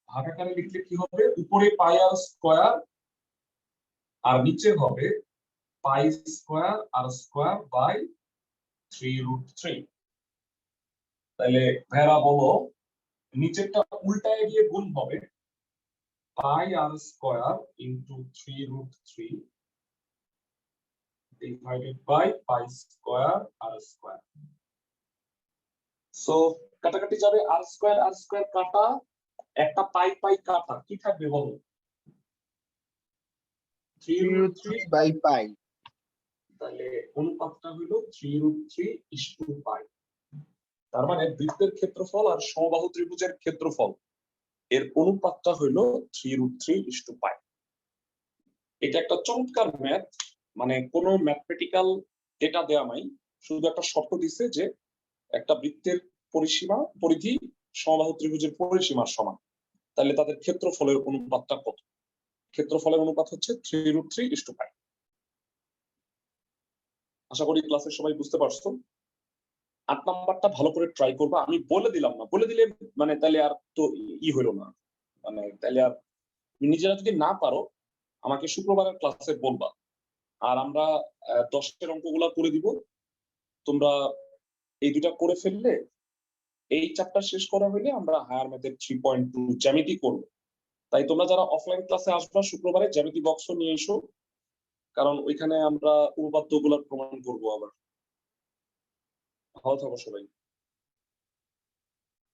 ভাগ আকারে লিখলে কি হবে? উপরে পাই আর স্কয়ার আর নিচে হবে pi square r square by 3√3। তাহলে ভেড়া বলো, নিচেরটা উল্টায় গিয়ে গুণ হবে pi r square into 3√3 divided by pi square r square. So কাটাকাটি যাবে, r square কাটা, একটা পাই কাটা, কি থাকবে বলো? 3√3 বাই পাই। তাহলে অনুপাতটা হলো 3√3:পাই। তার মানে বৃত্তের ক্ষেত্রফল আর সমবাহু ত্রিভুজের ক্ষেত্রফল এর অনুপাতটা হলো 3√3:পাই। এটা একটা চমৎকার ম্যাথ, মানে কোনো ম্যাথমেটিক্যাল ডেটা দেয়া নাই, শুধু একটা শর্ত দিছে যে একটা বৃত্তের পরিধি সমবাহু ত্রিভুজের পরিসীমার সমান, তাহলে তাদের ক্ষেত্রফলের অনুপাতটা কত? ক্ষেত্রফলের অনুপাত হচ্ছে 3√3:পাই। আশা করি ক্লাসের সবাই বুঝতে পারছো। 8 নাম্বারটা ভালো করে ট্রাই করবা, আমি বলে দিলাম না, বলে দিলে মানে তাহলে আর তো হইলো না, মানে তাহলে আর নিজেরা যদি না পারো আমাকে শুক্রবারের ক্লাসে বলবা, আর আমরা 10 অঙ্কগুলা করে দিব। তোমরা এই দুটা করে ফেললে, এই চ্যাপ্টার শেষ করা হলে আমরা হায়ার ম্যাথের 3.2 জ্যামিতি করব। তাই তোমরা যারা অফলাইন ক্লাসে আসবা শুক্রবারে জ্যামিতি বক্স নিয়ে এসো, কারণ ওইখানে আমরা উপপাদ্যগুলোর প্রমাণ করব আবার। ভালো থাকো সবাই।